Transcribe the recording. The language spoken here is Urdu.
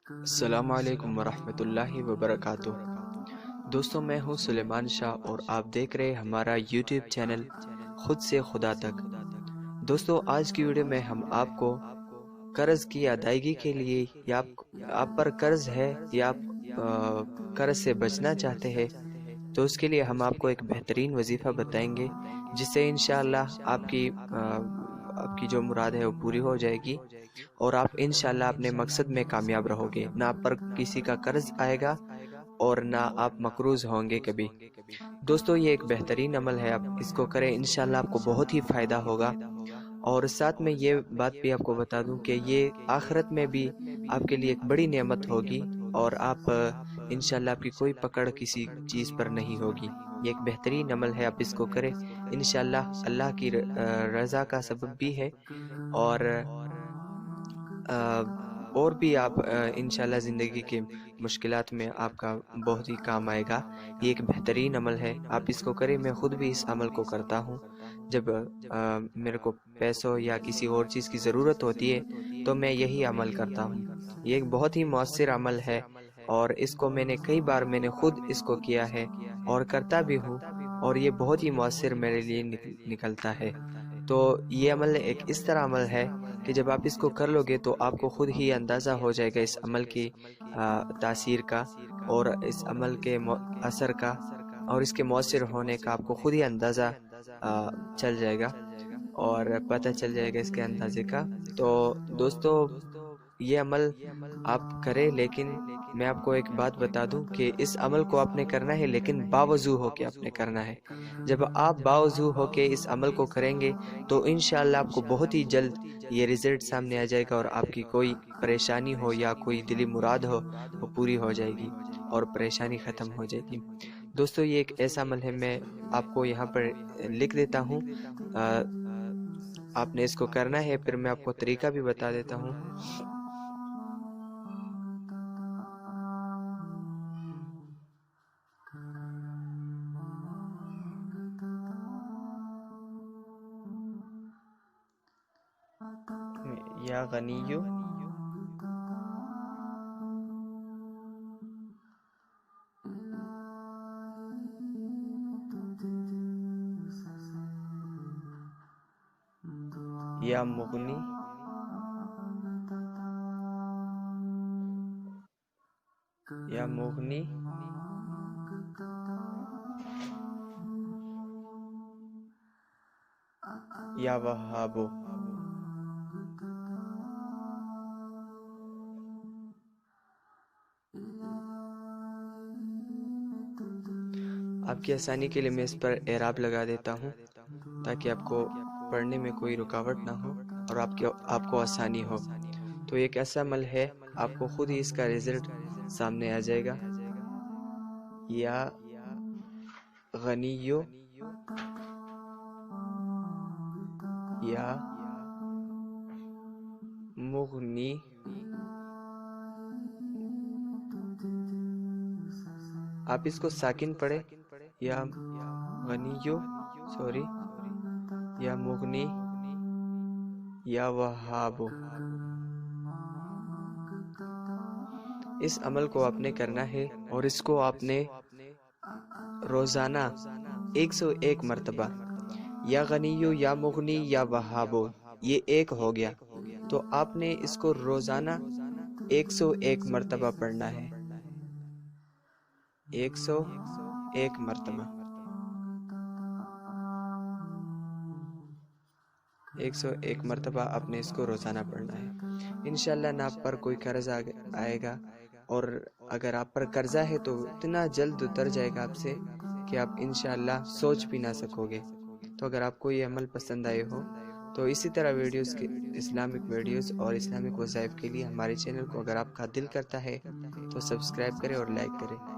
السلام علیکم ورحمۃ اللہ وبرکاتہ۔ دوستوں، میں ہوں سلیمان شاہ اور آپ دیکھ رہے ہمارا یوٹیوب چینل خود سے خدا تک۔ دوستوں، آج کی ویڈیو میں ہم آپ کو قرض کی ادائیگی کے لیے یا آپ پر قرض ہے یا آپ قرض سے بچنا چاہتے ہیں تو اس کے لیے ہم آپ کو ایک بہترین وظیفہ بتائیں گے جس سے انشاءاللہ آپ کی جو مراد ہے وہ پوری ہو جائے گی اور آپ انشاءاللہ اپنے مقصد میں کامیاب رہو گے۔ نہ آپ پر کسی کا قرض آئے گا اور نہ آپ مقروض ہوں گے کبھی۔ دوستو، یہ ایک بہترین عمل ہے، آپ اس کو کریں، انشاءاللہ آپ کو بہت ہی فائدہ ہوگا۔ اور ساتھ میں یہ بات بھی آپ کو بتا دوں کہ یہ آخرت میں بھی آپ کے لیے ایک بڑی نعمت ہوگی اور آپ انشاءاللہ آپ کی کوئی پکڑ کسی چیز پر نہیں ہوگی۔ یہ ایک بہترین عمل ہے، آپ اس کو کریں، انشاءاللہ اللہ کی رضا کا سبب بھی ہے اور بھی آپ انشاءاللہ زندگی کے مشکلات میں آپ کا بہت ہی کام آئے گا۔ یہ ایک بہترین عمل ہے، آپ اس کو کریں۔ میں خود بھی اس عمل کو کرتا ہوں جب میرے کو پیسوں یا کسی اور چیز کی ضرورت ہوتی ہے تو میں یہی عمل کرتا ہوں۔ یہ ایک بہت ہی مؤثر عمل ہے اور اس کو میں نے کئی بار خود اس کو کیا ہے اور کرتا بھی ہوں اور یہ بہت ہی مؤثر میرے لیے نکلتا ہے۔ تو یہ عمل ایک اس طرح عمل ہے کہ جب آپ اس کو کر لو گے تو آپ کو خود ہی اندازہ ہو جائے گا اس عمل کی تاثیر کا اور اس عمل کے اثر کا اور اس کے مؤثر ہونے کا آپ کو خود ہی اندازہ چل جائے گا اور پتہ چل جائے گا اس کے اندازے کا۔ تو دوستو، یہ عمل آپ کریں، لیکن میں آپ کو ایک بات بتا دوں کہ اس عمل کو آپ نے کرنا ہے لیکن باوضو ہو کے آپ نے کرنا ہے۔ جب آپ باوضو ہو کے اس عمل کو کریں گے تو انشاءاللہ آپ کو بہت ہی جلد یہ رزلٹ سامنے آ جائے گا اور آپ کی کوئی پریشانی ہو یا کوئی دلی مراد ہو وہ پوری ہو جائے گی اور پریشانی ختم ہو جائے گی۔ دوستو، یہ ایک ایسا عمل ہے، میں آپ کو یہاں پر لکھ دیتا ہوں، آپ نے اس کو کرنا ہے، پھر میں آپ کو طریقہ بھی بتا دیتا ہوں۔ یا غنیو یا مغنی یا مغنی یا وہابو۔ آپ کی آسانی کے لیے میں اس پر اعراب لگا دیتا ہوں تاکہ آپ کو پڑھنے میں کوئی رکاوٹ نہ ہو اور آپ کو آسانی ہو۔ تو ایک ایسا عمل ہے، آپ کو خود ہی اس کا رزلٹ سامنے آ جائے گا۔ یا غنیو یا مغنی آپ اس کو ساکن پڑھیں، یا غنیو یا مغنی یا وہابو۔ اس عمل کو آپ نے کرنا ہے اور اس کو آپ نے روزانہ 101 مرتبہ، یا غنیو یا مغنی یا وہابو، یہ ایک ہو گیا، تو آپ نے اس کو روزانہ 101 مرتبہ پڑھنا ہے، 101 مرتبہ، 101 مرتبہ آپ نے اس کو روزانہ پڑھنا ہے۔ انشاءاللہ نہ آپ پر کوئی قرض آئے گا، اور اگر آپ پر قرضہ ہے تو اتنا جلد اتر جائے گا آپ سے کہ آپ انشاءاللہ سوچ بھی نہ سکو گے۔ تو اگر آپ کو یہ عمل پسند آئے ہو تو اسی طرح ویڈیوز کے اسلامک ویڈیوز اور اسلامک وظائف کے لیے ہمارے چینل کو اگر آپ کا دل کرتا ہے تو سبسکرائب کریں اور لائک کریں۔